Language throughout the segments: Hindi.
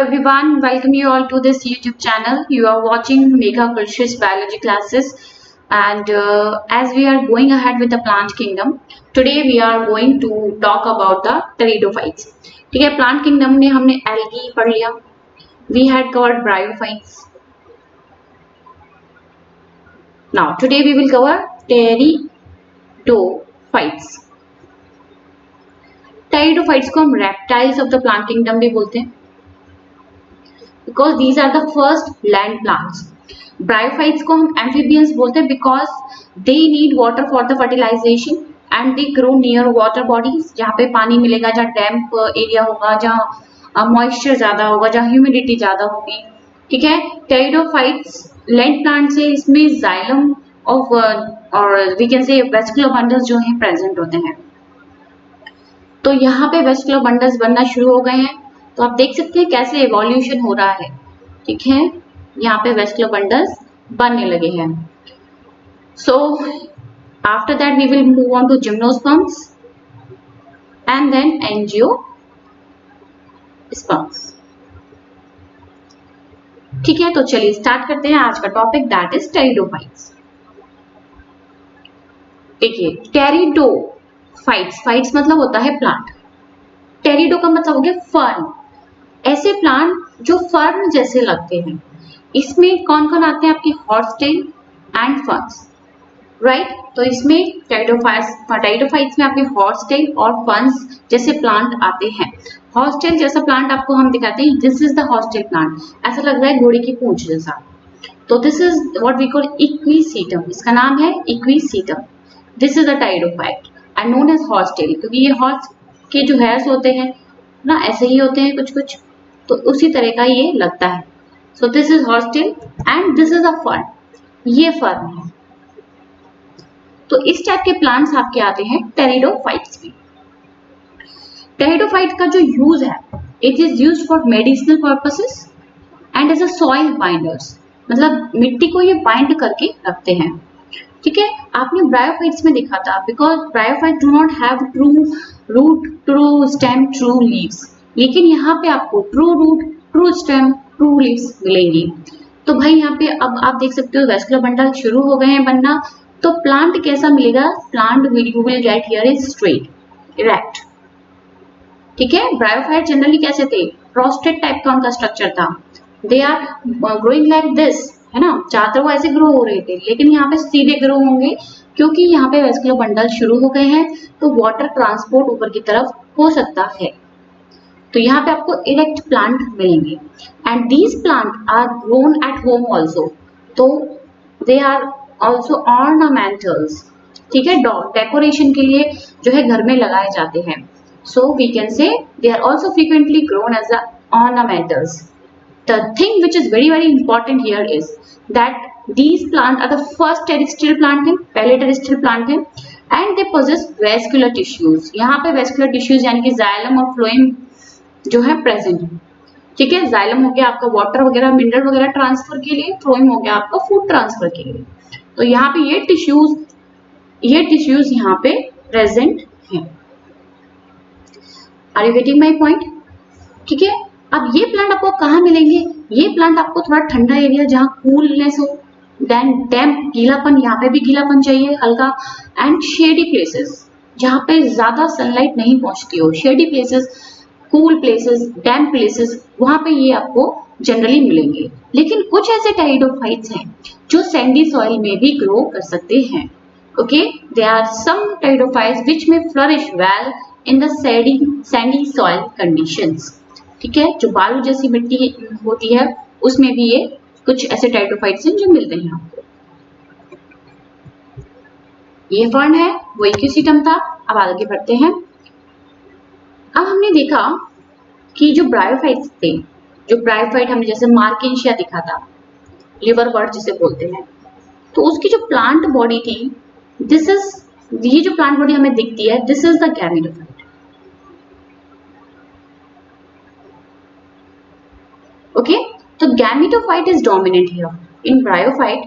everyone, welcome you all to this YouTube channel. You are watching Megha Kulsh's biology classes, and as we are going ahead with the plant kingdom, today we are going to talk about the pteridophytes. ठीक है, plant kingdom में हमने algae पढ़ लिया. We had covered bryophytes. Now today we will cover pteridophytes. Pteridophytes को हम reptiles of the plant kingdom भी बोलते हैं. Because these are the first land plants. Bryophytes को हम amphibians बोलते हैं because they need water for the fertilization and they grow near water bodies. जहाँ पे पानी मिलेगा, जहाँ damp area होगा, जहाँ moisture ज़्यादा होगा, जहाँ humidity ज़्यादा होगी. ठीक है, pteridophytes land plants है, इसमें xylem of और we can say vascular bundles जो हैं present होते हैं. तो यहाँ पे vascular bundles बनना शुरू हो गए हैं. तो आप देख सकते हैं कैसे एवोल्यूशन हो रहा है. ठीक है, यहाँ पे वेस्कुलर बंडल्स बनने लगे हैं. So after that we will move on to gymnosperms and then angiosperms. ठीक है, तो चलिए स्टार्ट करते हैं आज का टॉपिक, दैट इज टेरिडोफाइट्स. देखिए, टेरिडोफाइट्स, फाइट्स मतलब होता है प्लांट. टेरिडो का मतलब हो गया फर्न, ऐसे प्लांट जो फर्न जैसे लगते हैं. इसमें कौन कौन आते हैं आपके हॉर्सटेल एंड फर्न्स, राइट. तो इसमें टेरिडोफाइट्स में आपके हॉर्सटेल और फर्न्स जैसे प्लांट आते हैं. हॉर्सटेल जैसा प्लांट आपको हम दिखाते हैं. This is the horsetail plant. ऐसा लग रहा है घोड़े की पूंछ जैसा. तो this is what we call equisetum. इसका नाम है equisetum. This is the pteridophyte and known as horsetail, क्योंकि ये हॉर्स के जो हेयर्स होते हैं ना, ऐसे ही होते हैं कुछ कुछ, तो उसी तरह का ये लगता है. So this is horsetail and this is a fern. ये फर्न है. तो इस टाइप के प्लांट्स आपके आते हैं टेरिडोफाइट्स में. टेरिडोफाइट का जो यूज है, it is used for medicinal purposes and as a soil binders. मतलब मिट्टी को ये बाइंड करके रखते हैं. ठीक है, आपने ब्रायोफाइट्स में देखा था, because bryophyte do not have true root, true stem, true leaves. लेकिन यहाँ पे आपको true root, true stem, true leaves मिलेंगी. तो भाई यहाँ पे अब आप देख सकते हो वेस्कुलर बंडल शुरू हो गए हैं बनना. तो प्लांट कैसा मिलेगा? Plant you will get here is straight, erect. ठीक है, ब्रायोफाइट जनरली कैसे थे? प्रोस्टेट टाइप का उनका स्ट्रक्चर था. They are growing like this, है ना, चाहते वो ऐसे ग्रो हो रहे थे. लेकिन यहाँ पे सीधे ग्रो होंगे क्योंकि यहाँ पे वेस्कुलर बंडल शुरू हो गए हैं. तो वाटर ट्रांसपोर्ट ऊपर की तरफ हो सकता है. तो यहाँ पे आपको इरेक्ट प्लांट मिलेंगे. And these plant are grown at home also. तो दे आर ऑल्सो ऑर्नामेंटल्स. ठीक है, डेकोरेशन के लिए जो है घर में लगाए जाते हैं. सो we can say they are also frequently grown as ornamentals. The thing which is very important here is that these plants are the first terrestrial plant है, पहले terrestrial plant है, and they possess vascular tissues. यहाँ पे vascular tissues यानी कि xylem और phloem जो है present है. ठीक है, xylem हो गया आपका वाटर वगैरह, मिनरल वगैरह ट्रांसफर के लिए, phloem हो गया आपका फूड ट्रांसफर के लिए. तो यहाँ पे ये टिश्यूज यहाँ पे प्रेजेंट है. Are you getting my point? ठीक है, अब ये प्लांट आपको कहाँ मिलेंगे? ये प्लांट आपको थोड़ा ठंडा एरिया जहाँ कूलनेस हो, देन डैम्प, गीलापन, यहाँ पे भी गीलापन चाहिए हल्का, एंड शेडी प्लेसेस जहाँ पे ज्यादा सनलाइट नहीं पहुंचती हो. शेडी प्लेसेस, कूल प्लेसेस, डैम्प प्लेसेस, वहां पे ये आपको जनरली मिलेंगे. लेकिन कुछ ऐसे टेरिडोफाइट्स हैं जो सैंडी सॉइल में भी ग्रो कर सकते हैं. Okay, they are some pteridophytes which may flourish well in the sandy soil conditions. ठीक है, जो बालू जैसी मिट्टी होती है उसमें भी ये कुछ ऐसे टेरिडोफाइट्स हैं जो मिलते हैं आपको. ये फर्न है, वो इक्विसीटम था. अब आगे बढ़ते हैं. अब हमने देखा कि जो ब्रायोफाइट्स थे, जो ब्रायोफाइट हमने जैसे मार्केंशिया दिखा था, लिवरवर्ट जिसे बोलते हैं, तो उसकी जो प्लांट बॉडी थी, दिस इज, ये जो प्लांट बॉडी हमें दिखती है, this is the gametophyte. Okay, तो gametophyte is dominant here. In bryophyte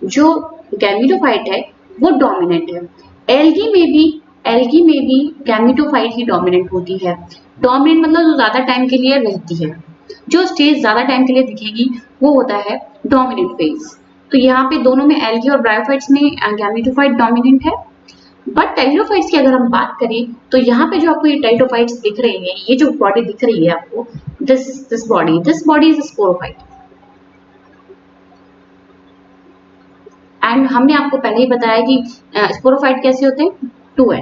जो गैमेटोफाइट है वो डोमिनेंट है. एल्गी में भी गैमेटोफाइट ही डोमिनेंट होती है. डोमिनेंट मतलब जो ज्यादा टाइम के लिए रहती है. जो स्टेज ज्यादा टाइम के लिए दिखेगी वो होता है डोमिनेंट फेज। तो यहाँ पे दोनों में एल्गी और ब्रायोफाइट्स में गैमेटोफाइट डोमिनेंट है। बट टेरिडोफाइट्स की अगर हम बात करें तो यहाँ पे जो आपको ये टेरिडोफाइट्स दिख रही है, ये जो बॉडी दिख रही है आपको, this body is sporophyte. And हमने आपको पहले ही बताया कि स्पोरोफाइट कैसे होते हैं, 2 है।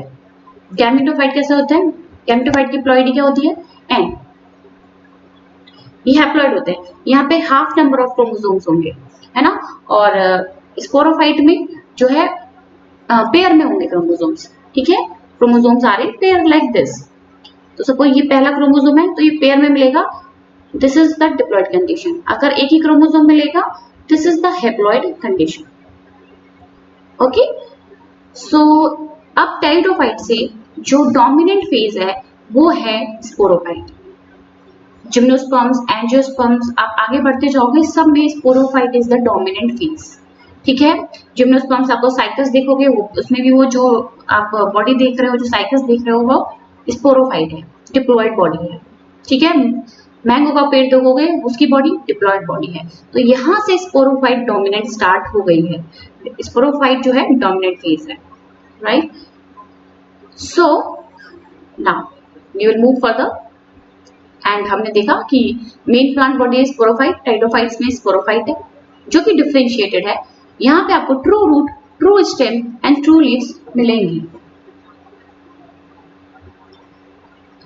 गैमेटोफाइट कैसे होते हैं, गैमेटोफाइट की प्लॉइडी क्या होती है, एन। ये हैप्लॉइड होते हैं, यहाँ पे हाफ नंबर ऑफ क्रोमोसोम्स होंगे, है ना। और स्पोरोफाइट में जो है पेयर में होंगे क्रोमोसोम्स, ठीक है। क्रोमोसोम्स आ रहे पेयर लाइक दिस। तो सपोज ये पहला क्रोमोसोम है तो ये पेयर में मिलेगा, this is the diploid condition. अगर एक ही क्रोमोसोम मिलेगा, this is the haploid condition. Okay, so अब टेरिडोफाइट से जो डोमिनेंट फेज है वो है स्पोरोफाइट। जिम्नोस्पर्म्स, एंजियोस्पर्म्स, आप आगे बढ़ते जाओगे, सब में sporophyte is the dominant phase, ठीक है। जिम्नोस्पर्म्स आपको साइकस देखोगे, वो उसमें भी वो जो आप बॉडी देख रहे हो, जो साइकस देख रहे हो, वो स्पोरोफाइट है, डिप्लॉइड बॉडी है, ठीक है। मैंगो का पेड़ देखोगे, उसकी बॉडी डिप्लॉइड बॉडी है। तो यहाँ से स्पोरोफाइट डोमिनेंट स्टार्ट हो गई है, स्पोरोफाइट जो है डोमिनेंट फेज है, right. So now we will move further. And हमने देखा कि मेन प्लांट बॉडी है स्पोरोफाइट, टेरिडोफाइट्स में स्पोरोफाइट है जो कि डिफरेंशिएटेड है। यहाँ पे आपको true root, true stem and true leaves मिलेंगी,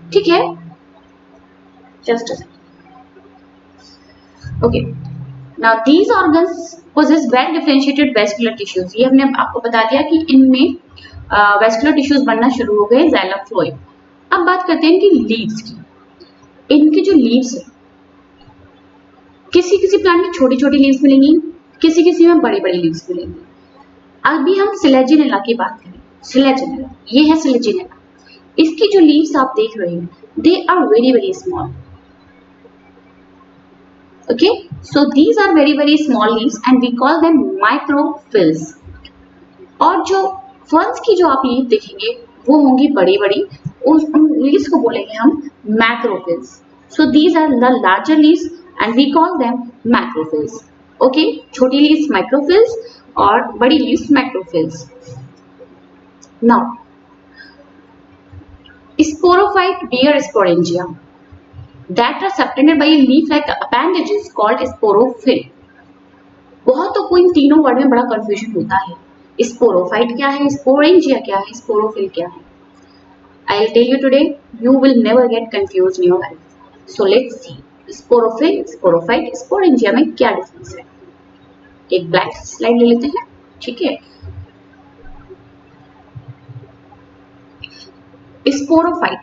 ठीक है। Just okay, now these organs possess well differentiated vascular tissues. ये हमने आपको बता दिया कि इनमें वेस्कुलर टिश्यूज बनना शुरू हो गए, जाइलम फ्लोएम। अब बात करते हैं इनकी लीव्स की। इनकी जो लीव्स है, किसी किसी प्लांट में छोटी छोटी लीव्स मिलेंगी, किसी किसी में बड़ी बड़ी लीव्स मिलेंगी। अभी हम सिलेजिनेला की बात करें, सिलेजिनेला, ये है सिलेजिनेला। इसकी जो लीव्स आप देख रहे हैं, they are very very small, okay. So these are very very small leaves and we call them microphylls. और जो फर्न्स की जो आप लीव देखेंगे वो होंगी बड़ी बड़ी, उन लीव्स को बोलेंगे हम macrophylls. So these are the larger leaves and we call them macrophylls, okay. छोटी लीव्स माइक्रोफिल्स और बड़ी leaves macrophylls. Now sporophyte bear sporangia that are subtended by a leaf-like appendages called sporophyll। बहुत को इन तीनों वर्ड में बड़ा कंफ्यूजन होता है, स्पोरोफाइट क्या है, स्पोरेंजिया क्या है, स्पोरोफिल क्या है। I will tell you today, you will never get confused in your life. So let's see sporophyll, sporophyte, sporangia में क्या डिफरेंस है। एक ब्लैंक स्लाइड ले लेते हैं, ठीक है। स्पोरोफाइट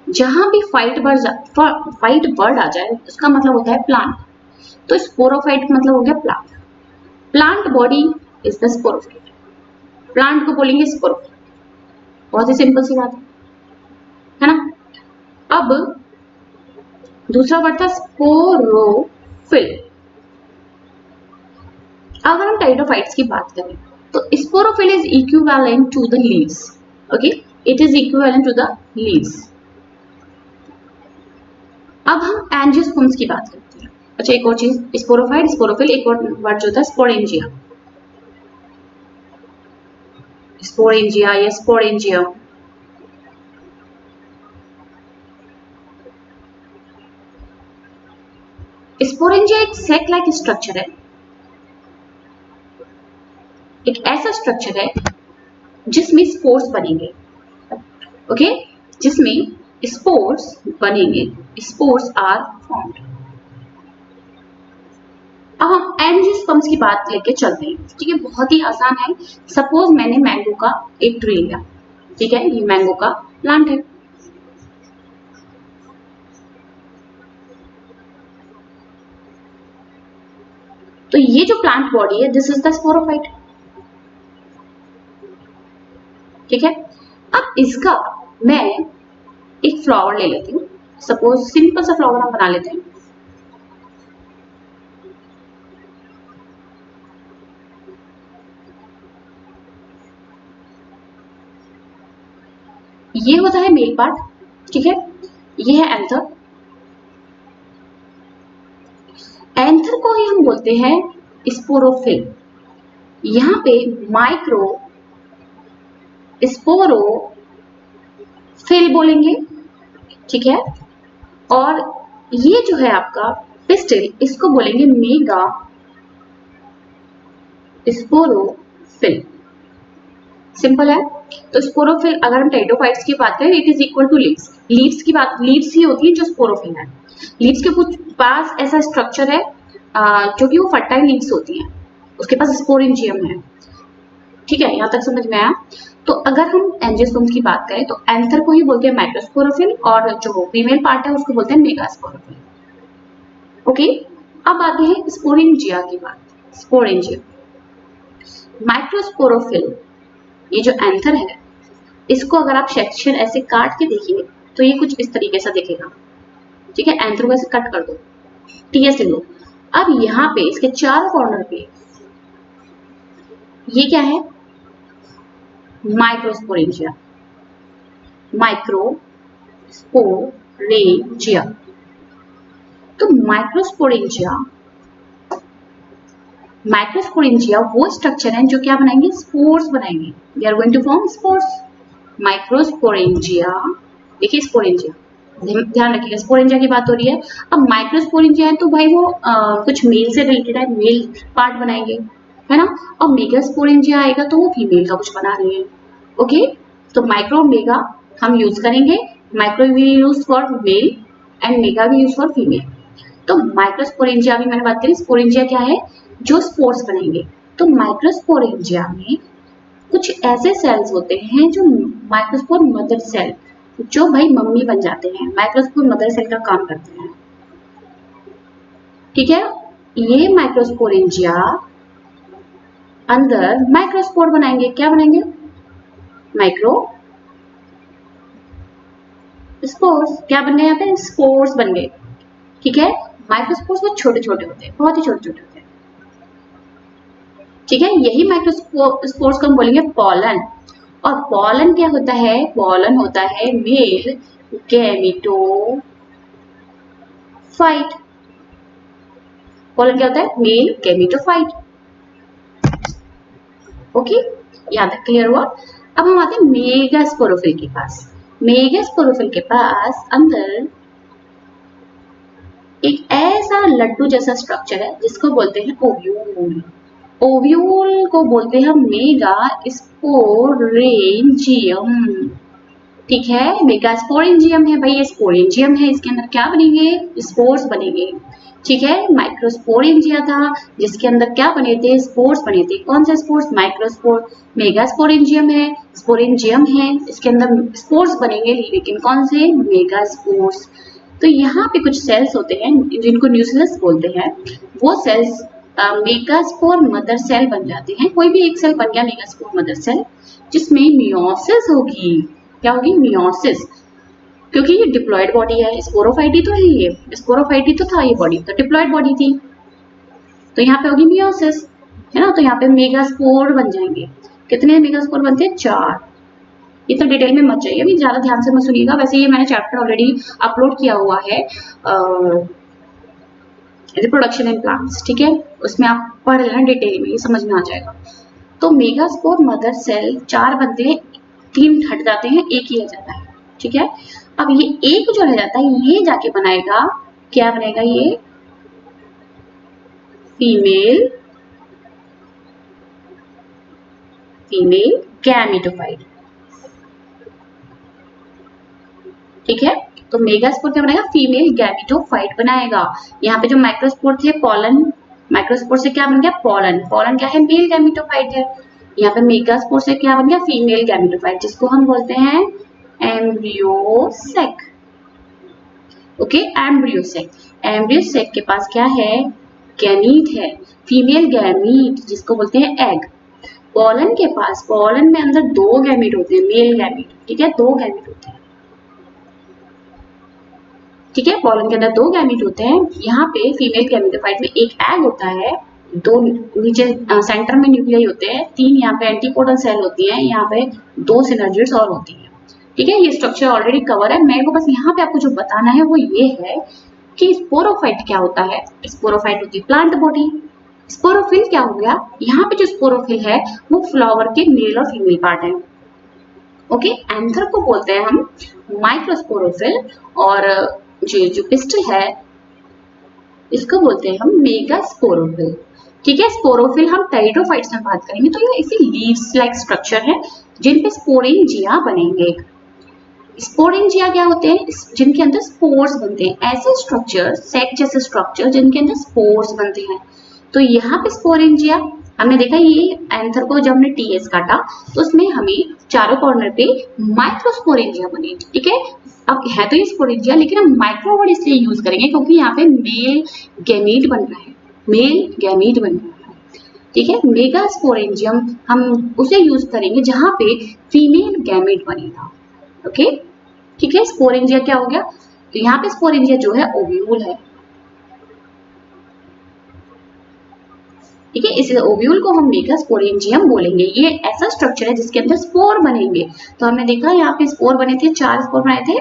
जहां भी फाइट वर्ड आ जाए उसका मतलब होता है प्लांट। तो स्पोरोफाइट का मतलब हो गया plant. Plant body is the sporophyte, plant को बोलेंगे स्पोरोफाइट। बहुत ही सिंपल सी बात है ना। अब दूसरा वर्ड था स्पोरोफिल। अगर हम टेरिडोफाइट्स की बात करें तो sporophyll is equivalent to the leaves, okay, it is equivalent to the leaves. अब हम एंजियोस्पर्म्स की बात करते हैं। अच्छा, एक और चीज, स्पोरोफाइट, स्पोरोफिल, एक और वर्ड जो था स्पोरेंजिया, स्पोरेंजिया या स्पोरेंजिया। स्पोरेंजिया एक सेक लाइक स्ट्रक्चर है, एक ऐसा स्ट्रक्चर है जिसमें स्पोर्स बनेंगे, ओके, जिसमें स्पोर्स बनेंगे, स्पोर्स आर फॉर्म्ड। अब हम एंजियोस्पर्म्स की बात लेके चलते हैं, ठीक है। बहुत ही आसान है। सपोज मैंने मैंगो का एक ट्री लिया, ठीक है, ये मैंगो का प्लांट है। तो ये जो प्लांट बॉडी है, दिस इज द स्पोरोफाइट, ठीक है। अब इसका मैं एक फ्लावर ले लेती हूँ, सपोज सिंपल सा फ्लावर हम बना लेते हैं। ये होता है मेल पार्ट, ठीक है, ये है एंथर। एंथर को ही हम बोलते हैं स्पोरोफिल। यहाँ पे माइक्रो स्पोरोफिल बोलेंगे, ठीक है। और ये जो है आपका पिस्टिल, इसको बोलेंगे मेगा स्पोरोफिल। सिंपल है। तो स्पोरोफिल, अगर हम टेरिडोफाइट्स की बात करें, it is equal to leaves. Leaves की बात, लीव्स ही होती है जो स्पोरोफिल है। लीव्स के कुछ पास ऐसा स्ट्रक्चर है जो कि वो फर्टाइल लीव्स होती हैं, उसके पास स्पोरेंजियम है, ठीक है। यहाँ तक समझ में आया। तो अगर हम एंजियोस्पर्म्स की बात करें तो एंथर को ही बोलते हैं माइक्रोस्पोरोफिल, और जो फीमेल पार्ट है उसको बोलते हैं मेगास्पोरोफिल। ओके, अब आते हैं स्पोरेंजिया की बात। स्पोरेंजिया, माइक्रोस्पोरोफिल, ये जो एंथर है, इसको अगर आप सेक्शन ऐसे काट के देखिए तो ये कुछ इस तरीके से दिखेगा, ठीक है। एंथर को ऐसे कट कर दो, ठीक है, लो। अब यहाँ पे इसके चारों कॉर्नर पे ये क्या है, माइक्रोस्पोरेंजिया। माइक्रोस्पोरेंजिया, तो माइक्रोस्पोरेंजिया वो स्ट्रक्चर है जो क्या बनाएंगे, स्पोर्स बनाएंगे। They are going to form spores. Microsporangia, देखिए स्पोरेंजिया, ध्यान रखिएगा स्पोरेंजिया की बात हो रही है। अब माइक्रोस्पोरेंजिया है तो भाई वो कुछ मेल से रिलेटेड है, मेल पार्ट बनाएंगे, है ना। और मेगास्पोरेंजिया आएगा तो वो फीमेल का कुछ बना रही है। ओके, तो माइक्रो मेगा हम यूज करेंगे। माइक्रो भी use for male and mega भी यूज फॉर फीमेल। तो माइक्रोस्पोरेंजिया भी मैंने बात करी। स्पोरेंजिया क्या है, जो स्पोर्स बनेंगे। तो माइक्रोस्पोरेंजिया में कुछ ऐसे सेल्स होते हैं जो माइक्रोस्पोर मदर सेल, जो भाई मम्मी बन जाते हैं, माइक्रोस्पोर मदर सेल का काम करते हैं, ठीक है। ये माइक्रोस्पोरेंजिया अंदर माइक्रोस्पोर बनाएंगे। क्या बनाएंगे, माइक्रो स्पोर्स। क्या बन गए, यहाँ पे स्पोर्स बन गए, ठीक है। माइक्रोस्पोर्स वो छोटे छोटे होते हैं, बहुत ही छोटे छोटे होते हैं, ठीक है। यही माइक्रोस्पोर्स को हम बोलेंगे पॉलन। और पॉलन क्या होता है, पॉलन होता है मेल गैमेटोफाइट। पॉलन क्या होता है, मेल गैमेटोफाइट। ओके, यहाँ तक क्लियर हुआ। अब हम आते हैं मेगास्पोरोफिल के पास। मेगास्पोरोफिल के पास अंदर एक ऐसा लड्डू जैसा स्ट्रक्चर है जिसको बोलते हैं ओव्यूल। ओव्यूल को बोलते हैं मेगा स्पोरेंजियम, ठीक है। मेगा स्पोरेंजियम है भाई, ये स्पोरेंजियम है, इसके अंदर क्या बनेंगे, स्पोर्स बनेंगे, ठीक है। माइक्रोस्पोरेंजिया था जिसके अंदर क्या बने थे, स्पोर्स बने थे। कौन सा स्पोर्स, माइक्रोस्पोर। मेगास्पोरेंजियम है, स्पोरेंजियम है, इसके अंदर स्पोर्स बनेंगे, लेकिन कौन से, मेगास्पोर्स। तो यहाँ पे कुछ सेल्स होते हैं जिनको न्यूक्लियस बोलते हैं, वो सेल्स मेगास्पोर मदर सेल बन जाते हैं। कोई भी एक सेल बन गया मेगास्पोर मदर सेल, जिसमें मियोसिस होगी। क्या होगी, मियोसिस, क्योंकि ये डिप्लॉयड बॉडी है। स्पोरोफाइटी तो है, ये स्पोरोफाइटी तो था, ये बॉडी तो डिप्लॉयड बॉडी थी, तो यहाँ पे होगी मियोसिस, है ना। तो यहाँ पे मेगास्पोर बन जाएंगे। कितने मेगास्पोर बनते हैं, 4। इतना डिटेल में मत जाइए, अभी ज्यादा ध्यान से मत सुनिएगा। वैसे ये मैंने चैप्टर ऑलरेडी अपलोड किया हुआ है, रिप्रोडक्शन इन प्लांट्स, ठीक है। उसमें आप पढ़ लेना डिटेल में, ये समझ में आ जाएगा। तो मेगास्पोर मदर सेल 4 बनते हैं, 3 हट जाते हैं, एक ही रह जाता है, ठीक है। अब ये एक जो रह जाता है, ये जाके बनाएगा, क्या बनेगा, ये फीमेल गैमेटोफाइट, ठीक है। तो मेगास्पोर क्या बनाएगा, फीमेल गैमेटोफाइट बनाएगा। यहाँ पे जो माइक्रोस्पोर थे पॉलन, माइक्रोस्पोर से क्या बन गया, पॉलन। पॉलन क्या है, मेल गैमेटोफाइट है। यहाँ पे मेगास्पोर से क्या बन गया, फीमेल गैमेटोफाइट, जिसको हम बोलते हैं एम्ब्रियोसेक। Okay, embryo sac. एम्ब्रियोसेक के पास क्या है, गैमीट है, फीमेल गैमीट, जिसको बोलते हैं एग। पॉलन के पास, पॉलन में अंदर 2 गैमीट होते हैं, मेल गैमीट, ठीक है, 2 गैमीट होते हैं, ठीक है। पॉलन के अंदर 2 गैमीट होते हैं। यहाँ पे फीमेल गैमेटोफाइट में एक एग होता है, 2 नीचे सेंटर में न्यूक्लियाई होते हैं, 3 यहाँ पे एंटीपोडल सेल होती हैं, यहाँ पे 2 सिनर्जिड्स और होती हैं, ठीक है, ये स्ट्रक्चर ऑलरेडी कवर है। मेरे को बस यहाँ पे आपको जो बताना है वो ये है कि स्पोरोफाइट क्या होता है। स्पोरोफाइट होती है प्लांट बॉडी। स्पोरोफिल क्या हो गया, यहाँ पे जो स्पोरोफिल है वो फ्लावर के मेल और फीमेल पार्ट है। ओके, एंथर को बोलते हैं हम माइक्रोस्पोरोफिल, और जो पिस्टल है इसको बोलते हैं हम मेगास्पोरोफिल। ठीक है, स्पोरोफिल हम टेरिडोफाइट्स में बात करेंगे, तो ये ऐसी लीव्स लाइक स्ट्रक्चर है जिन पे स्पोरेंजिया बनेंगे। स्पोरेंजिया क्या होते हैं, जिनके अंदर स्पोर्स बनते हैं। ऐसे स्ट्रक्चर, सेक जैसे स्ट्रक्चर जिनके अंदर स्पोर्स बनते हैं। तो यहाँ पे स्पोरेंजिया हमने देखा, ये एंथर को जब हमने टीएस काटा तो उसमें हमें चारों कॉर्नर पे माइक्रोस्पोरेंजिया बनी। ठीक है, अब है तो ये स्पोरेंजिया, लेकिन हम माइक्रो वर्ड इसलिए यूज करेंगे क्योंकि यहाँ पे मेल गैमीट बन रहा है, मेल गैमीट बन रहा है। ठीक है, मेगा स्पोरेंजियम हम उसे यूज करेंगे जहां पे फीमेल गैमीट बनेगा। ओके, ठीक है, स्पोरेंजिया क्या हो गया, तो यहाँ पे स्पोरेंजिया जो है ओव्यूल है। ठीक है, इस ओव्यूल को हम मेगास्पोरेंजियम बोलेंगे। ये ऐसा स्ट्रक्चर है जिसके अंदर स्पोर बनेंगे। तो हमने देखा यहाँ पे स्पोर बने थे, 4 स्पोर बनाए थे,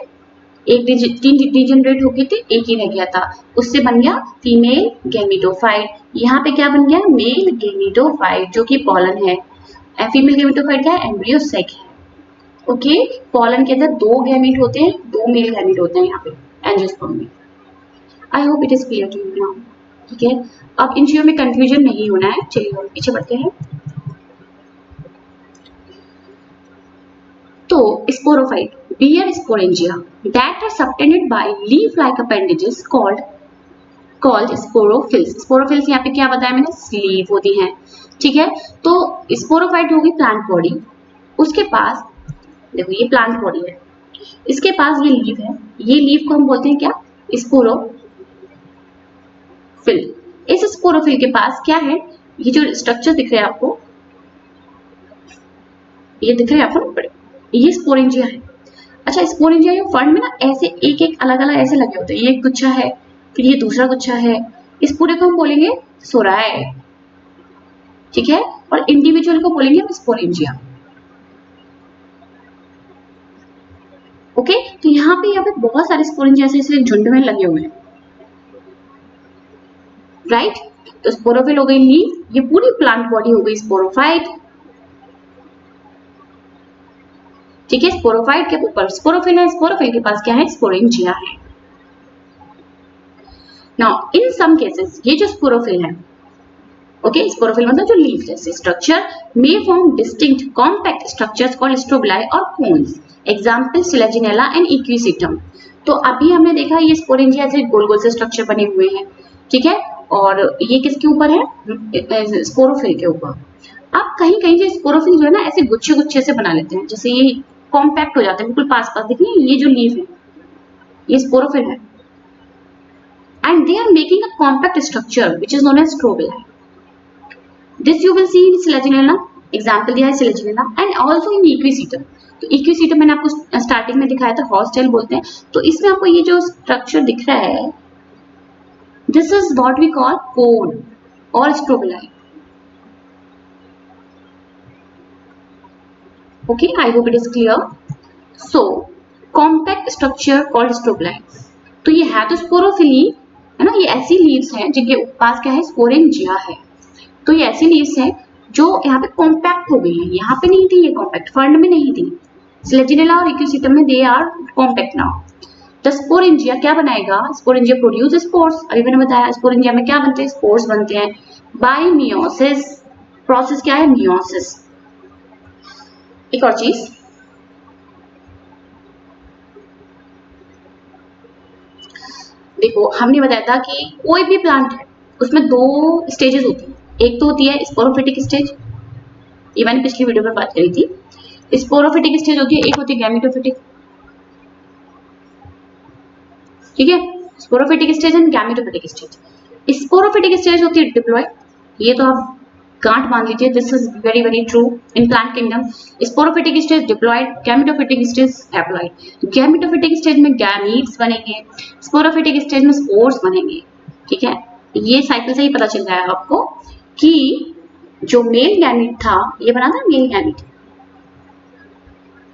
एक 3 डिजेनरेट हो गए थे, एक ही रह गया था, उससे बन गया फीमेल गैमीटोफाइट। यहाँ पे क्या बन गया, मेल गैमीटोफाइट जो कि पॉलन है। फीमेल गैमीटोफाइट क्या है, एम्ब्रियो सेक है। ओके, पॉलन के अंदर 2 गैमीट होते हैं, 2 मेल गैमीट होते हैं यहाँ पे एंजियोस्पर्म में। I hope it is clear to you now. ठीक है, अब इन चीजों में कंफ्यूजन नहीं होना है। चलिए हम पीछे बढ़ते हैं। तो sporophyte, bear sporangia that are subtended by leaf-like appendages called sporophylls. Sporophylls यहाँ पे क्या बताया मैंने, स्लीव होती हैं। ठीक है, तो स्पोरोफाइट होगी प्लांट बॉडी, उसके पास देखो ये प्लांट बॉडी है, इसके पास ये लीव है, ये लीव को हम बोलते हैं क्या, स्पोरोफिल। इस स्पोरोफिल के पास क्या है, ये जो स्ट्रक्चर दिख रहा है आपको, ये दिख रहा है आपको, ये स्पोरेंजिया है। अच्छा, स्पोरेंजिया ये फंड में ना ऐसे एक एक अलग अलग ऐसे लगे होते हैं, ये एक गुच्छा है, फिर ये दूसरा गुच्छा है, इस पूरे को हम बोलेंगे सोराय। ठीक है, और इंडिविजुअल को बोलेंगे हम स्पोरेंजिया। ओके, तो यहाँ पे बहुत सारे स्पोरेंजिया ऐसे झुंड में लगे हुए हैं, राइट। तो स्पोरोफिल हो गई लीफ, ये पूरी प्लांट बॉडी हो गई स्पोरोफाइट। ठीक है, स्पोरोफाइट के ऊपर स्पोरोफिल है, स्पोरोफिल के पास क्या है, स्पोरेंजिया है। नाउ इन सम केसेस ये जो स्पोरोफिल है, ओके, स्पोरोफिल मतलब जो लीफ जैसे structure may form distinct compact structures called strobili और cones. Example Selaginella and Equisetum. तो अभी हमने देखा ये स्पोरेंजिया ऐसे गोल गोल से स्ट्रक्चर बने हुए हैं। ठीक है, और ये किसके ऊपर है, स्पोरोफिल के ऊपर। अब कहीं कहीं जो स्पोरोफिल जो है ना ऐसे गुच्छे गुच्छे से बना लेते हैं, जैसे ये कॉम्पैक्ट हो जाते हैं बिल्कुल पास पास। देखिए ये जो लीफ है ये स्पोरोफिल है, and they are making a compact structure which is known as strobili. This you will see in selaginella, example दिया है selaginella, and also in equisetum. तो इक्विसिटम मैंने आपको स्टार्टिंग में दिखाया था, हॉस्टेल बोलते हैं। तो इसमें आपको ये जो स्ट्रक्चर दिख रहा है, this is what we call cone और strobili. Okay, I hope it is clear. So, compact structure called strobili. तो ये है तो स्पोरोफिली है ना, ये ऐसी लीव्स हैं जिनके पास क्या है, स्पोरेंजिया है। तो ये ऐसी लीव्स हैं जो यहाँ पे कॉम्पैक्ट हो गई है, यहाँ पे नहीं थी ये कॉम्पैक्ट, फंड में नहीं थी। सिलेजिनेला और इक्विसिटम में they are compact now. The sporangia क्या बनाएगा, स्पोरेंजिया प्रोड्यूस स्पोर्स। अभी मैंने बताया स्पोरेंजिया में क्या बनते हैं, स्पोर्स बनते हैं बाय मियोसिस। प्रोसेस क्या है, मियोसिस। एक और चीज, देखो हमने बताया था कि कोई भी प्लांट है उसमें 2 स्टेजेस होती हैं। एक तो होती है स्पोरोफिटिक स्टेज, ये मैंने पिछली वीडियो में बात करी थी। स्पोरोफिटिक स्टेज होती है, एक होती है गैमेटोफिटिक। ठीक है, sporophytic stage and gametophytic stage. Sporophytic stage होती है डिप्लॉय, ये तो आप गांठ मान लीजिए, this is very very true in plant kingdom. Sporophytic stage diploid, gametophytic stage haploid. Gametophytic stage में गैमीट्स बनेंगे, स्पोरोफिटिक स्टेज में स्पोर्स बनेंगे। ठीक है, ये साइकिल से ही पता चल रहा है आपको कि जो मेल गैमीट था ये बना था मेल गैमीट,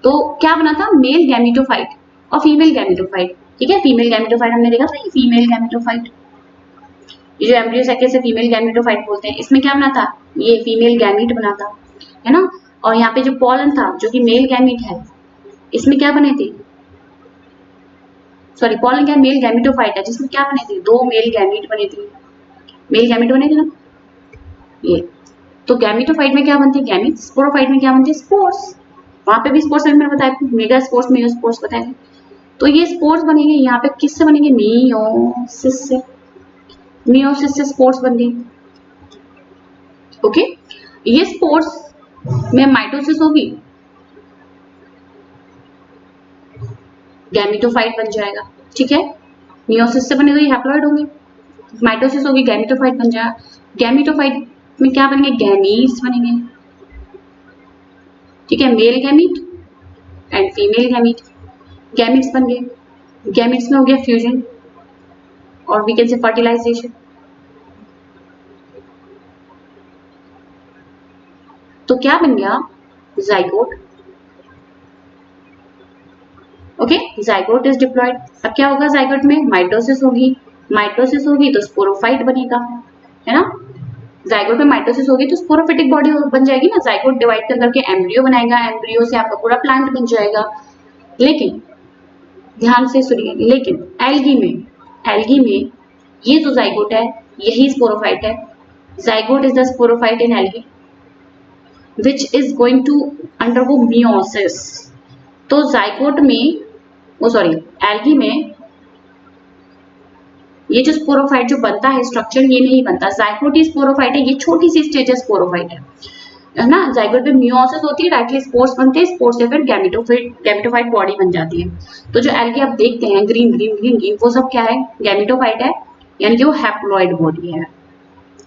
तो क्या बना था, मेल गैमेटोफाइट और फीमेल गैमेटोफाइट। ठीक है, फीमेल गैमेटोफाइट हमने देखा था, ये फीमेल गैमेटोफाइट, ये जो एम्ब्रियो साइकिल से फीमेल गैमेटोफाइट बोलते हैं, इसमें क्या बना था, ये फीमेल गैमीट बना था, है ना। और यहाँ पे जो पॉलन था जो कि मेल गैमीट है, इसमें क्या बने थे, सॉरी पॉलन क्या मेल गैमेटोफाइट है जिसमें क्या बने थे, 2 मेल गैमीट बने थे, मेल गैमीट बने थे ना ये। तो गैमेटोफाइट में क्या बनते हैं, गैमीट। स्पोरोफाइट में क्या बनते हैं, स्पोर्स। वहां पे भी स्पोर्स मैंने बताया, मेगा स्पोर्स मेगा स्पोर्स बताया। तो ये स्पोर्स बनेंगे यहाँ पे किससे बनेंगे, मियोसिस से, मियोसिस से स्पोर्स बन गए। ओके, ये स्पोर्स में माइटोसिस होगी, गैमेटोफाइट बन जाएगा। ठीक है, मियोसिस से बने तो ये हैप्लॉइड होंगे, माइटोसिस होगी गैमेटोफाइट बन जाएगा। गैमेटोफाइट में क्या बनेंगे, गैमीट्स बनेंगे। ठीक है, male gamete and female gamete, gametes बन गए। गैमीट्स में हो गया फ्यूजन और वी कैन से फर्टिलाइजेशन। तो क्या बन गया, zygote. Okay, zygote is diploid. अब क्या होगा जाइगोट में, माइटोसिस होगी, माइटोसिस होगी तो स्पोरोफाइट बनेगा, है ना। जाइगोट में माइटोसिस होगी तो स्पोरोफिटिक बॉडी बन जाएगी ना, जाइगोट डिवाइड कर करके एम्ब्रियो बनाएगा, एम्ब्रियो से आपका पूरा प्लांट बन जाएगा। लेकिन ध्यान से सुनिए, लेकिन एल्गी में ये जो जाइगोट है यही स्पोरोफाइट है। Zygote is the sporophyte in algae which is going to undergo meiosis। तो जाइगोट में, वो सॉरी एल्गी में ये जो स्पोरोफाइट जो बनता है स्ट्रक्चर, ये नहीं बनता। जाइगोट ही स्पोरोफाइट है, ये छोटी सी स्टेज है स्पोरोफाइट है ना। जाइगोट में मियोसिस होती है, डायरेक्टली स्पोर्स बनते हैं, स्पोर्स से फिर गैमेटोफाइट बॉडी बन जाती है। तो जो एल्गी आप देखते हैं ग्रीन ग्रीन ग्रीन ग्रीन, वो सब क्या है, गैमेटोफाइट है, यानी कि वो हैप्लॉइड बॉडी है।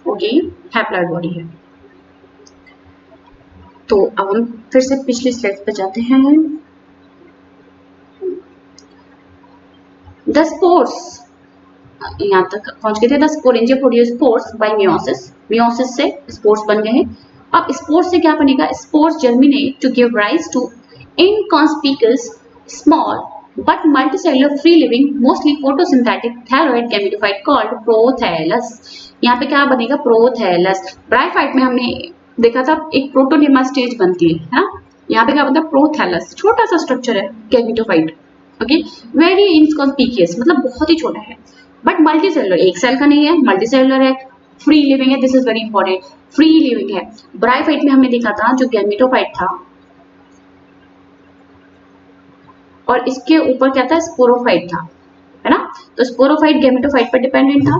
ओके, हैप्लॉइड बॉडी है। तो अब हम फिर से पिछली स्लाइड पे जाते हैं। द स्पोर्स, यहाँ तक पहुंच गए थे। The sporangia produce spores by meiosis, meiosis से स्पोर्स बन गए हैं। अब स्पोर्स से क्या बनेगा, spores germinate to give rise to inconspicuous small but multicellular free living mostly photosynthetic thalloid gametophyte called prothallus. यहाँ पे क्या बनेगा, प्रोथैलस। ब्रायोफाइट में हमने देखा था एक प्रोटोनिमा स्टेज बनती है ना, यहाँ पे क्या बनता है, प्रोथैलस। छोटा सा स्ट्रक्चर है गैमेटोफाइट। ओके, वेरी इनकॉन्स्पिकुअस, मतलब बहुत ही छोटा है, बट मल्टी सेलुलर, एक सेल का नहीं है, मल्टी सेलुलर है, फ्री लिविंग है। This is very important, free living है। ब्रायोफाइट में हमने देखा था जो गैमेटोफाइट था और इसके ऊपर क्या था, स्पोरोफाइट था, है ना। तो स्पोरोफाइट गैमेटोफाइट पर डिपेंडेंट था,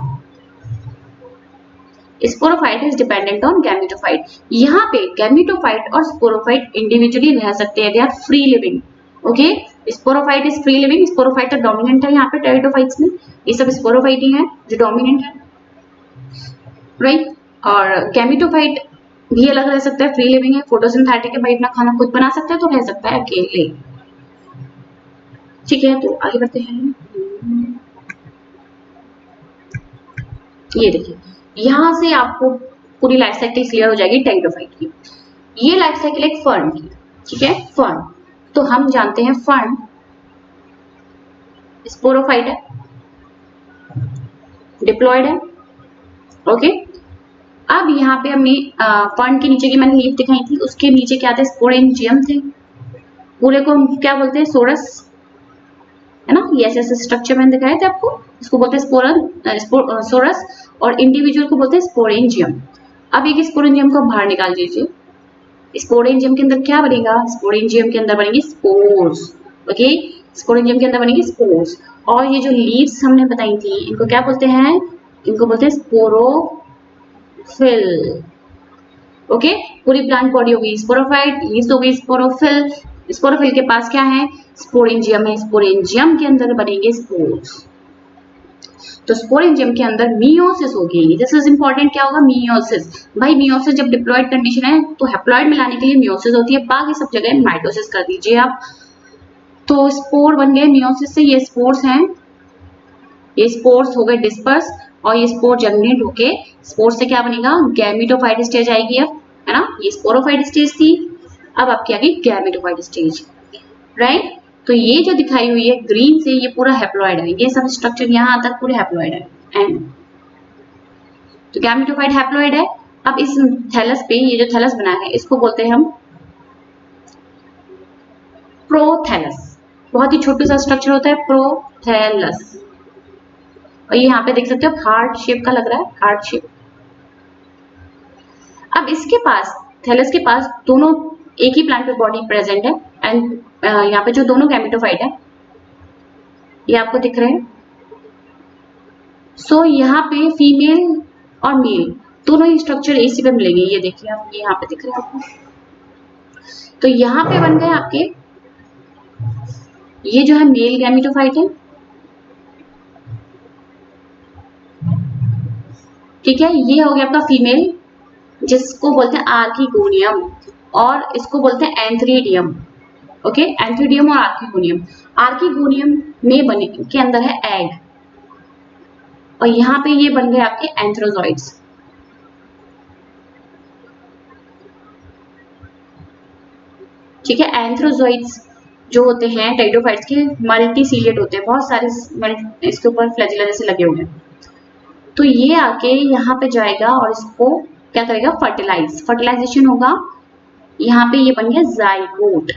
sporophyte is dependent on gametophyte. यहाँ पे गैमेटोफाइट और स्पोरोफाइट इंडिविजुअली रह सकते हैं, they are free living. Okay, sporophyte is free living, sporophyte तो डोमिनेंट है यहाँ पे टेरिडोफाइट्स में, ये सब स्पोरोफाइट ही है जो डोमिनेंट है, राइट। और गैमेटोफाइट भी अलग रह सकता है, फ्री लिविंग है, फोटोसिंथेटिक है, भाई अपना खाना खुद बना सकता है तो रह सकता है अकेले। ठीक है, तो आगे बढ़ते हैं। ये देखिए, यहां से आपको पूरी लाइफ साइकिल क्लियर हो जाएगी टेरिडोफाइट की। ये लाइफ साइकिल एक फर्न की, ठीक है, फर्न। तो हम जानते हैं फर्न स्पोरोफाइट है, डिप्लॉयड है। ओके, अब यहाँ पे हमने फर्न के नीचे की मैंने लीफ दिखाई थी, उसके नीचे क्या था, स्पोरेंजियम थे। पूरे को हम क्या बोलते हैं, सोरस, है ना। ये ऐसे स्ट्रक्चर मैंने दिखाए थे आपको, इसको बोलते हैं सोरस, और इंडिविजुअल को बोलते हैं स्पोरेंजियम। अब एक स्पोरेंजियम को बाहर निकाल दीजिए, स्पोरेंजियम के अंदर क्या बनेगा, स्पोरेंजियम के अंदर बनेंगे स्पोर्स। ओके, स्पोरेंजियम के अंदर बनेंगे स्पोर्स। और ये जो लीव्स हमने बताई थी, इनको क्या बोलते हैं, इनको बोलते हैं स्पोरोफिल। ओके, पूरी प्लांट बॉडी होगी स्पोरोफाइट, लीव्स हो गई स्पोरोफिल। स्पोरोफिल के पास क्या है, स्पोरेंजियम है, स्पोरेंजियम के अंदर बनेंगे स्पोर्स। तो स्पोरेंजियम के अंदर मियोसिस होगी। दिस इज इंपॉर्टेंट, क्या होगा, मियोसिस। भाई मियोसिस जब डिप्लॉयड कंडीशन है तो हैप्लॉयड में लाने के लिए मियोसिस होती है, बाकी सब जगह माइटोसिस कर दीजिए आप। तो स्पोर बन गए मियोसिस से, ये स्पोर्स हैं, ये स्पोर्स हो गए डिस्पर्स, और ये स्पोर जर्मिनेट होके स्पोर्स से क्या बनेगा, गैमेटोफाइट स्टेज आएगी अब, है ना। ये स्पोरोफाइट स्टेज थी, अब आपकी आ गई गैमेटोफाइट स्टेज। राइट। तो ये जो दिखाई हुई है ग्रीन से ये पूरा हैप्लॉइड है, ये सब स्ट्रक्चर यहाँ तक पूरे हैप्लॉइड है एंड तो गैमेटोफाइट हैप्लॉइड है। अब इस थैलस पे ये जो थैलस बना है इसको बोलते हैं हम प्रोथैलस। बहुत ही छोटा सा स्ट्रक्चर होता है प्रोथैलस, और ये यहाँ पे देख सकते हो हार्ट शेप का लग रहा है, हार्ट शेप। अब इसके पास थैलस के पास दोनों एक ही प्लांट पे बॉडी प्रेजेंट है एंड यहाँ पे जो दोनों गैमेटोफाइट है ये आपको दिख रहे हैं। सो यहाँ पे फीमेल और मेल दोनों ही स्ट्रक्चर इसी पे मिलेंगे, ये देखिए आप, ये यहाँ पे दिख रहे हैं आपको। तो यहाँ पे बन गए आपके ये जो है मेल गैमेटोफाइट है, ठीक है। ये हो गया आपका फीमेल जिसको बोलते हैं आर्किगोनियम, और इसको बोलते हैं एंथ्रीडियम। ओके, एंथ्रीडियम और आर्किगोनियम। आर्किगोनियम में बने के अंदर है एग, और यहाँ पे ये बन गए आपके एंथ्रोजॉइड्स। ठीक है, एंथ्रोजॉइड्स जो होते हैं टेरिडोफाइट्स के मल्टीसीलिएट होते हैं, बहुत सारे इसके ऊपर फ्लैजिला जैसे लगे हुए हैं। तो ये आके यहाँ पे जाएगा और इसको क्या करेगा, फर्टिलाइजेशन होगा। यहाँ पे ये बन गया जाइगोट,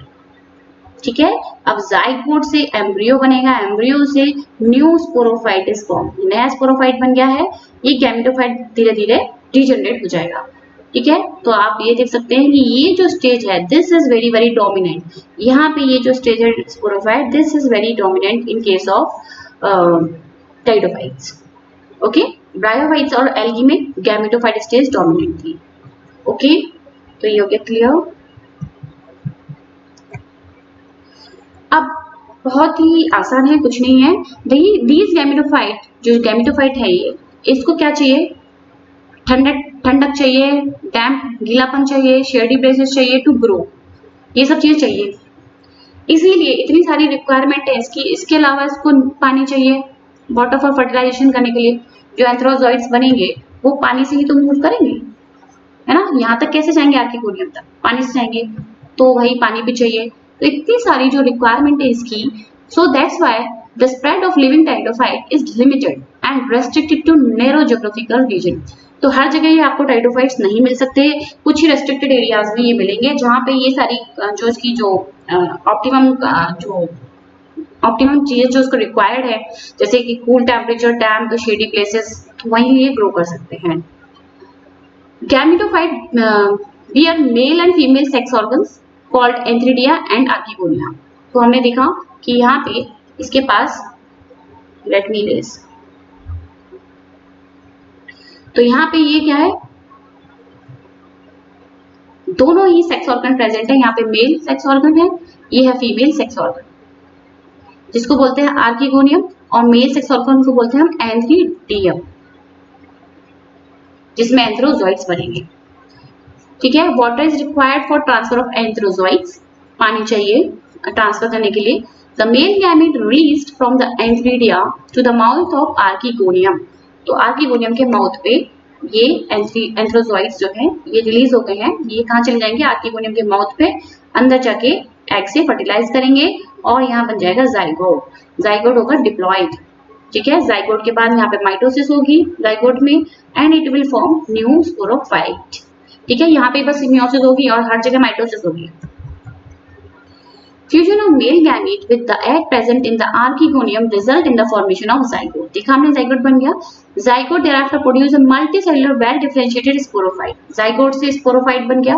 ठीक है। अब जाइगोट से एम्ब्रियो बनेगा, एम्ब्रियो से न्यू स्पोरोफाइट इज फॉर्म, नया स्पोरोफाइट बन गया है। ये गैमेटोफाइट धीरे धीरे डिजेनरेट हो जाएगा, ठीक है। तो आप ये देख सकते हैं कि ये जो स्टेज है this is very very dominant. यहाँ पे ये जो स्टेज है sporophyte this is very dominant in case of pteridophytes. Okay, bryophytes और एल्गी में गैमेटोफाइट स्टेज डोमिनेंट थी। ओके, तो ये हो गया क्लियर। अब बहुत ही आसान है, कुछ नहीं है। दीज गैमेटोफाइट, जो गैमेटोफाइट है ये, इसको क्या चाहिए, ठंडक चाहिए, डैम्प गीलापन चाहिए, शेडी प्लेसेस चाहिए टू ग्रो, ये सब चीजें चाहिए। इसीलिए इतनी सारी रिक्वायरमेंट है इसकी। इसके अलावा इसको पानी चाहिए वाटर फॉर फर्टिलाइजेशन करने के लिए। जो एंथ्रोजॉइड्स बनेंगे वो पानी से ही तो मूव करेंगे, है ना। यहाँ तक कैसे जाएंगे, आर्किगोनियम तक पानी से जाएंगे, तो वही पानी भी चाहिए। तो इतनी सारी जो रिक्वायरमेंट है इसकी, so that's why the spread of living pteridophyte is limited and restricted to narrow geographical region. तो हर जगह ये आपको टेरिडोफाइट्स नहीं मिल सकते, कुछ ही रेस्ट्रिक्टेड एरियाज में ये मिलेंगे जहाँ पे ये सारी जो इसकी जो ऑप्टिमम चीजें जो उसको रिक्वायर्ड है, जैसे कि cool temperature, damp, shady places, वहीं ये ग्रो कर सकते हैं। Gametophyte bear male and female sex organs called antheridia and archegonia. तो हमने देखा कि यहाँ पे इसके पास लेट मी रेस, तो यहाँ पे ये क्या है, दोनों ही सेक्स ऑर्गन प्रेजेंट है। यहाँ पे मेल सेक्स ऑर्गन है, ये है फीमेल सेक्स ऑर्गन जिसको बोलते हैं आर्किगोनियम, और मेल सेक्स ऑर्गन को बोलते हैं हम एंथ्रीडियम, जिसमें एंथ्रोजॉइड्स बनेंगे। ठीक है, water is required for transfer of antherozoids, पानी चाहिए ट्रांसफर करने के लिए। The male gamete released from the antheridia to the mouth of archegonium. तो आर्किगोनियम के माउथ पे ये एंथ्रोजॉइड्स जो है ये रिलीज हो गए हैं, ये कहाँ चले जाएंगे, आर्किगोनियम के माउथ पे, अंदर जाके एग से फर्टिलाइज करेंगे और यहाँ बन जाएगा जाइगोट। जाइगोट होगा डिप्लॉइड, ठीक है। जाइगोट के बाद यहाँ पे माइटोसिस होगी जाइगोट में and it will form new sporophyte. ठीक है, यहाँ पे बस मियोसिस होगी और हर जगह माइटोसिस होगी। Fusion of male gamete with the egg present in the archegonium result in the formation of zygote। देखा हमने zygote बन गया। Zygote thereafter produce a multicellular well differentiated sporophyte। Zygote से sporophyte बन गया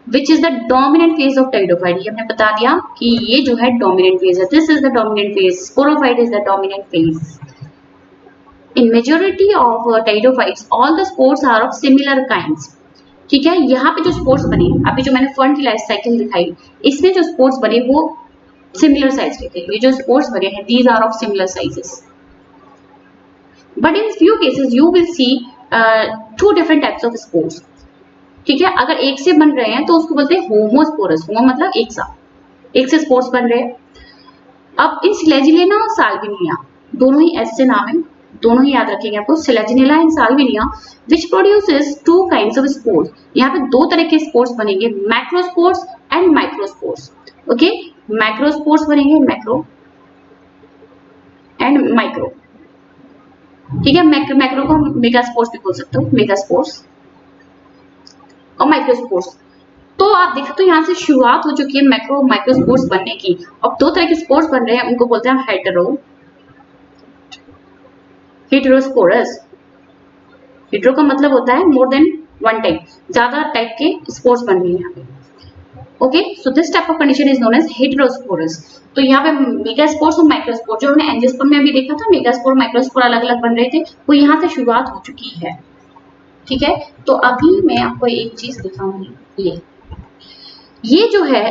which is the dominant phase of pteridophyte। ये हमने बता दिया कि ये जो है dominant phase है। This is the dominant phase। Sporophyte is the dominant phase। In majority of pteridophytes, all the spores are of similar kinds। ठीक है, यहाँ पे जो स्पोर्स बने, अभी जो मैंने फर्न की लाइफ साइकिल दिखाई, इसमें जो स्पोर्स बने वो सिमिलर साइज के थे। ये जो स्पोर्स बने हैं these are of similar sizes, but in few cases you will see two different types of spores. ठीक है, अगर एक से बन रहे हैं तो उसको बोलते हैं होमोस्पोरस। होमो मतलब एक से स्पोर्स बन रहे हैं। अब इन सिलेजिनेला और साल्विनिया दोनों ही ऐसे नाम है, दोनों ही याद रखेंगे आपको, Selaginella and Salvinia which produces two kinds of spores. यहाँ पे दो तरह के स्पोर्स बनेंगे, मैक्रोस्पोर्स एंड माइक्रोस्पोर्स। ओके, मैक्रोस्पोर्स बनेंगे, मैक्रो एंड माइक्रो। ठीक है, मैक्रो को मेगास्पोर्स भी बोल सकते हो, मेगास्पोर्स और माइक्रोस्पोर्स। तो आप देख सकते हो यहाँ से शुरुआत हो चुकी है मैक्रो माइक्रोस्पोर्स बनने की। अब दो तरह के स्पोर्स बन रहे हैं, उनको बोलते हैं हेटेरोस्पोरस। हेटेरो का मतलब होता है मोर देन वन टाइप, ज्यादा टाइप के स्पोर्स बन रहे हैं यहाँ पे। Okay, so this type of condition is known as heterosporous. तो यहाँ पे मेगास्पोर्स और माइक्रोस्पोर, जो हमने एंजियोस्पर्म में भी देखा था मेगास्पोर माइक्रोस्पोर अलग अलग बन रहे थे, वो यहाँ से शुरुआत हो चुकी है। ठीक है, तो अभी मैं आपको एक चीज दिखाऊंगी। ये जो है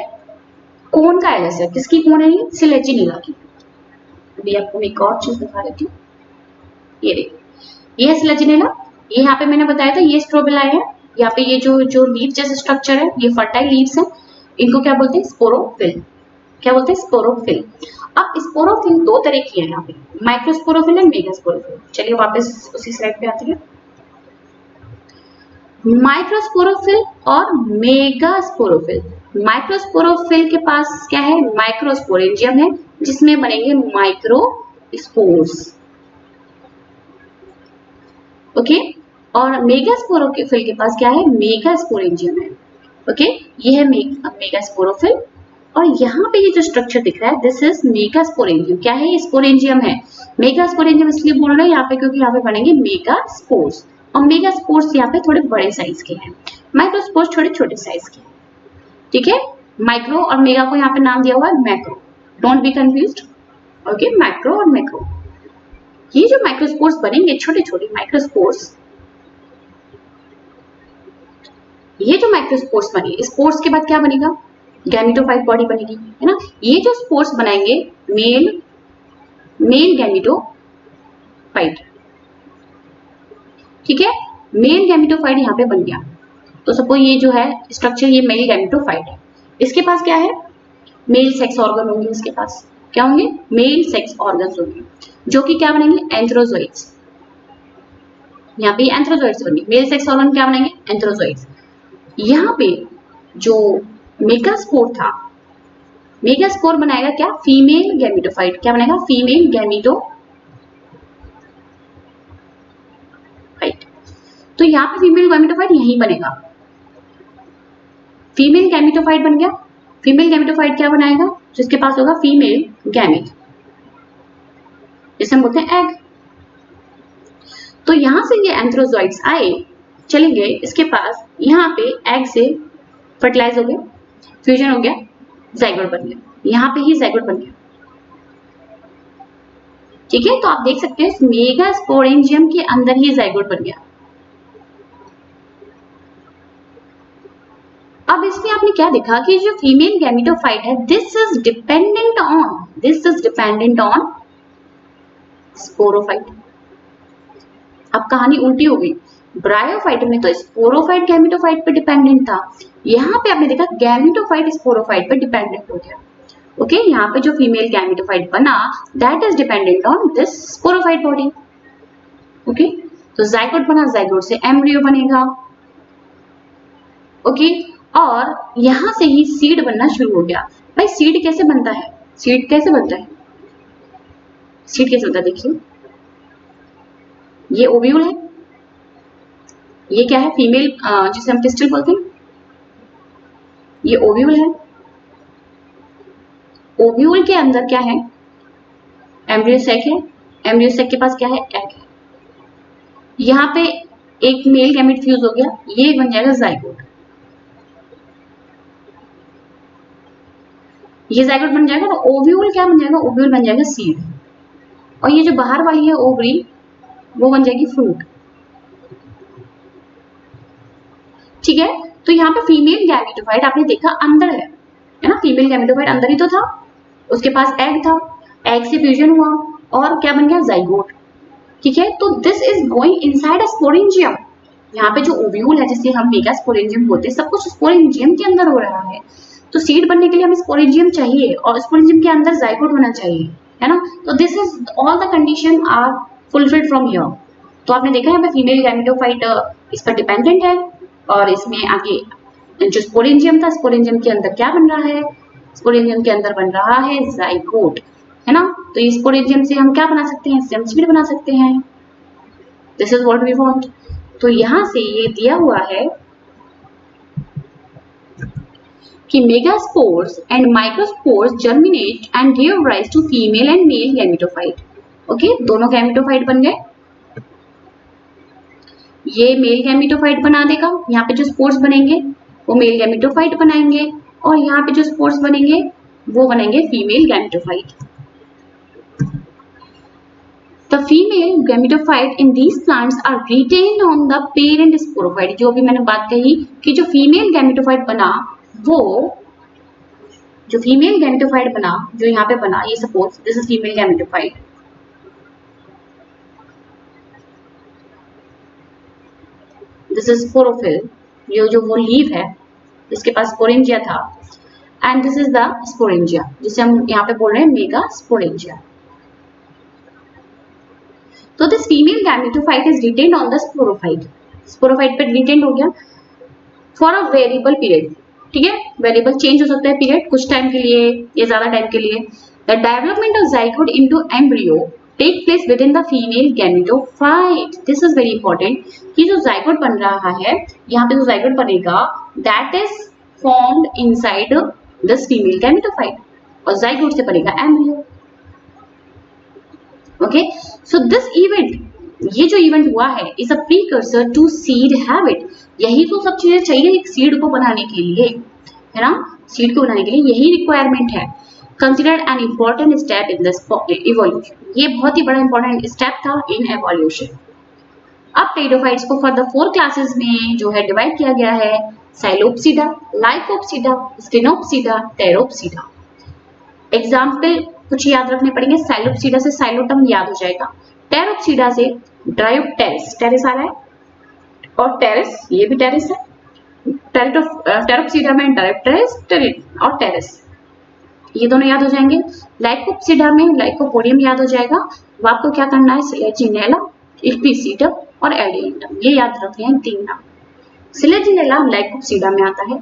कोन का एलिस है, किसकी कोन है ये? सिलेजिनिला की। अभी आपको एक और चीज दिखा देती हूँ, ये देखिए, ये है सिलेजिनिला। ये यहाँ पे मैंने बताया था ये स्ट्रोबिलाई है। यहाँ पे ये जो लीफ जैसे स्ट्रक्चर है, ये फर्टाइल लीव्स है। इनको क्या बोलते हैं? स्पोरोफिल। क्या बोलते हैं? स्पोरोफिल। अब स्पोरोफिल दो तरह की है यहाँ पे, माइक्रोस्पोरोफिल एंड मेगास्पोरोफिल। चलिए वापस उसी स्लाइड पे आते हैं। माइक्रोस्पोरोफिल और मेगास्पोरोफिल। माइक्रोस्पोरोफिल के पास क्या है? माइक्रोस्पोरेंजियम है, जिसमें बनेंगे माइक्रोस्पोर्स। ओके, और मेगास्पोरोफिल के पास क्या है? मेगास्पोरेंजियम है। ओके, ये है मेगास्पोरोफिल। और यहाँ पे ये जो स्ट्रक्चर दिख रहा है, दिस इज मेगास्पोरेंजियम। क्या है? ये स्पोरेंजियम है। मेगास्पोरेंजियम इसलिए बोल रहे हैं यहाँ पे क्योंकि यहाँ पे बनेंगे मेगास्पोर्स, और मेगास्पोर्स यहाँ पे थोड़े बड़े साइज के हैं, माइक्रोस्पोर्स छोटे छोटे साइज के। ठीक है, माइक्रो और मेगा को यहाँ पे नाम दिया हुआ है macro, don't be confused. Okay, macro और मैक्रो। ये जो माइक्रोस्पोर्स बनेंगे, छोटे छोटे माइक्रोस्पोर्स, ये जो माइक्रोस्पोर्स बनेंगे, स्पोर्स के बाद क्या बनेगा? गैमेटोफाइट बॉडी बनेगी, है ना। ये जो स्पोर्स बनाएंगे मेल गैमेटोफाइट। ठीक है, मेल गैमेटोफाइट यहाँ पे बन गया। तो सपोज ये जो है स्ट्रक्चर, ये मेल गैमेटोफाइट है। इसके पास क्या है? मेल सेक्स ऑर्गन होंगे। इसके पास क्या होंगे? मेल सेक्स ऑर्गन्स होंगे, जो कि क्या बनेंगे? एंथ्रोजोइड्स। यहाँ पे एंथ्रोजोइड्स बनेंगे। मेल सेक्स ऑर्गन क्या बनेंगे? एंथ्रोजोइड्स। यहाँ पे जो मेगास्पोर था, मेगास्पोर बनाएगा क्या? Female gametophyte. क्या बनेगा? Female gametophyte. तो यहाँ पे फीमेल गैमेटोफाइट यहीं बनेगा। फीमेल गैमेटोफाइट बन गया। फीमेल गैमेटोफाइट क्या बनाएगा? जिसके पास होगा फीमेल गैमेट, जिसे हम बोलते हैं एग। तो यहां से ये एंथ्रोजोइड्स आए, चले गए इसके पास, यहाँ पे एग से फर्टिलाइज हो गए, फ्यूजन हो गया, जाइगोट बन गया। यहाँ पे ही जाइगोट बन गया। ठीक है, तो आप देख सकते हैं मेगास्पोरेंजियम के अंदर ही जाइगोट बन गया। अब इसमें आपने क्या देखा कि जो फीमेल गैमेटोफाइट है, this is dependent on sporophyte. अब कहानी उल्टी हो गई। ब्रायोफाइट में तो स्पोरोफाइट गैमेटोफाइट पे डिपेंडेंट था, यहाँ पे आपने देखा गैमेटोफाइट स्पोरोफाइट पे डिपेंडेंट हो गया। ओके, यहाँ पे जो फीमेल गैमेटोफाइट बना, that is dependent on this sporophyte body. Okay, तो जाइगोट बना, जाइगोट से एम्ब्रियो बनेगा। ओके, और यहां से ही सीड बनना शुरू हो गया। भाई सीड कैसे बनता है? सीड कैसे बनता है? सीड कैसे बनता है? देखिए, ये ओव्यूल है, ये क्या है? फीमेल, जिसे हम पिस्टल बोलते हैं, ये ओव्यूल है। ओव्यूल के अंदर क्या है? एम्ब्रियो सैक है। एम्ब्रियो सैक के पास क्या है? एग है। यहाँ पे एक मेल गैमेट फ्यूज हो गया, ये बन जाएगा जाइगोट। ये जाइगोट बन जाएगा, तो ओव्यूल क्या बन जाएगा? ओव्यूल बन जाएगा सीड। और ये जो बाहर वाली है ओवरी, वो बन जाएगी फ्रूट। ठीक है, तो यहाँ पे फीमेल गैमेटोफाइट आपने देखा अंदर है ना। फीमेल गैमेटोफाइट अंदर ही तो था, उसके पास एग था, एग से फ्यूजन हुआ और क्या बन गया? जाइगोट। ठीक है, तो this is going inside a sporangium. यहाँ पे जो ओव्यूल है, जिसे हम मेगास्पोरेंजियम बोलते हैं, सब कुछ स्पोरेंजियम के अंदर हो रहा है। तो सीड बनने के लिए हमें स्पोरेंजियम चाहिए और स्पोरेंजियम के अंदर जाइगोट होना चाहिए, है ना। तो this is all the condition are fulfilled from here. तो आपने देखा यहाँ पे फीमेल गैमेटोफाइट इस पर डिपेंडेंट है, और इसमें आगे जो स्पोरेंजियम था, स्पोरेंजियम के अंदर क्या बन रहा है? स्पोरेंजियम के अंदर बन रहा है जाइगोट, है ना। तो इस स्पोरेंजियम से हम क्या बना सकते हैं, स्टेम सीड बना सकते हैं। This is what we want. तो यहां से ये दिया हुआ है कि megaspores and microspores germinate and give rise to female and male gametophyte. Okay, दोनों गैमेटोफाइट बन गए। ये मेल गैमेटोफाइट बना देगा, यहाँ पे जो स्पोर्स बनेंगे वो मेल गैमेटोफाइट बनाएंगे, और यहाँ पे जो स्पोर्स बनेंगे वो बनेंगे female gametophyte. The female gametophyte in these plants are retained on the parent sporophyte। जो भी मैंने बात कही कि जो फीमेल गैमेटोफाइट बना, वो जो फीमेल गैमेटोफाइट बना, जो यहाँ पे बना, ये suppose this is female gametophyte, this is sporophyll, ये जो वो लीव है जिसके पास स्पोरेंजिया था, and this is the sporangia जिसे हम यहाँ पे बोल रहे हैं मेगा स्पोरेंजिया। तो this female gametophyte is retained on the sporophyte, sporophyte पे रिटेन्ड हो गया फॉर अ वेरिएबल पीरियड, ठीक है। वेरिएबल चेंज हो सकता है पीरियड, कुछ टाइम के लिए या ज्यादा टाइम के लिए। The development of zygote into embryo take place within the female gametophyte. This is very important कि जो जाइगोट बन रहा है, यहाँ पे जो जाइगोट बनेगा that is formed inside this female gametophyte, और जाइगोट से बनेगा embryo. Okay, so this event, ये जो इवेंट हुआ है is a precursor to seed habit. यही तो सब चीजें चाहिए एक सीड को बनाने के लिए, है ना। सीड को बनाने के लिए यही रिक्वायरमेंट है। Considered an important step in this evolution, ये बहुत ही बड़ा इंपॉर्टेंट स्टेप था इन एवोल्यूशन। अब टेरिडोफाइट्स को फर्दर 4 क्लासेस में जो है डिवाइड किया गया है, साइलोप्सिडा, लाइकोप्सिडा, स्टेनोप्सिडा, टेरोप्सिडा। एग्जाम्पल कुछ याद रखने पड़ेंगे। साइलोप्सिडा से साइलोटम याद हो जाएगा, टेरोप्सिडा से ड्रायोप्टेरिस, टेरिस आ रहा है, और टेरिस, ये भी टेरिस है। टेरोप्सिडा में ड्रायोप्टेरिस और टेरिस, ये दोनों याद हो जाएंगे। लाइकोप्सिडा में लाइकोपोडियम याद हो जाएगा। अब आपको क्या करना है, सिलेजिनेला, इक्विसिडम और एडिएंटम, ये याद रखने हैं 3 नाम। सिलेजिनेला लाइकोप्सिडा में आता है,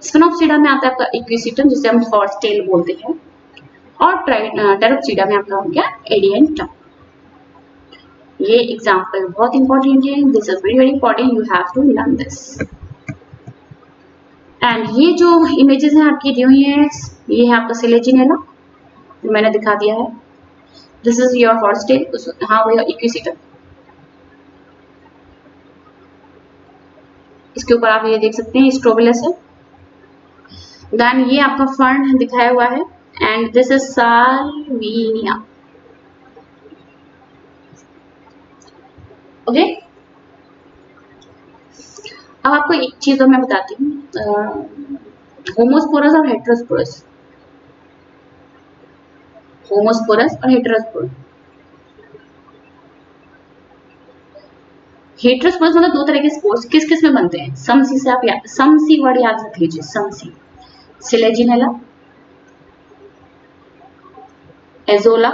स्फेनोप्सिडा में आता है आपका इक्विसिडम जिसे हम हॉर्स टेल बोलते हैं, और टेरोप्सिडा में आपका हो गया एडिएंटम। ये एग्जाम्पल बहुत इंपॉर्टेंट है, this is very very important, you have to learn this. And ये जो इमेजेस हैं आपकी दी हुई हैं, ये है आपका सिलेजिनेला, मैंने दिखा दिया है। This is your horse tail, हाँ वो इक्विसिडम। इसके ऊपर आप ये देख सकते हैं स्ट्रोबिलस है। देन ये आपका फर्न दिखाया हुआ है, and this is Salvinia. Okay, अब आपको एक चीज और मैं बताती हूँ, होमोस्पोरस और हेटेरोस्पोरस, होमोस्पोरस और हेटेरोस्पोरस। हेटेरोस्पोरस मतलब 2 तरह के स्पोर्स किस किस में बनते हैं, समसी से आप समसी वर्ड याद रख लीजिए, समसी। सिलेजिनेला, एजोला,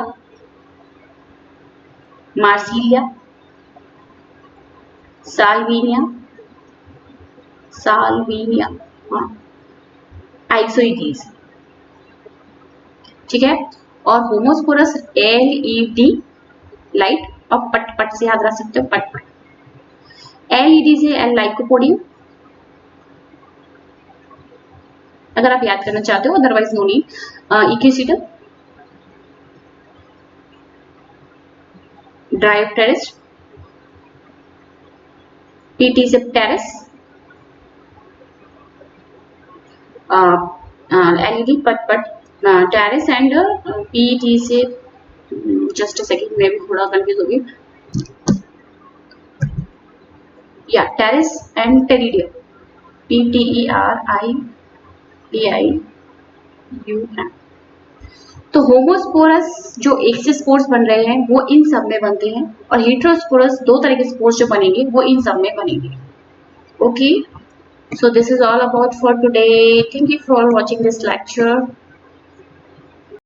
मार्सिलिया, साल्विनिया, हाँ, आइसोइडीज, ठीक है। और होमोस्पोरस LED, लाइट, और पट पट से याद रख सकते हो, पट पट। LED से एल लाइकोपोडियम, अगर आप याद करना चाहते हो, otherwise no need. Equisetum, Dryopteris, PT से टेरिस, LED पट पट टेरिस, एंड PT से, जस्ट अ सेकेंड, मैं भी थोड़ा कंफ्यूज हो गई, या टेरिस एंड टेरिडियम, TERIDIUM। तो होमोस्पोरस जो एक से स्पोर्स बन रहे हैं वो इन सब में बनते हैं, और हेटेरोस्पोरस 2 तरह के स्पोर्स जो बनेंगे वो इन सब में बनेंगे। Okay, so this is all about for today. Thank you for watching this lecture.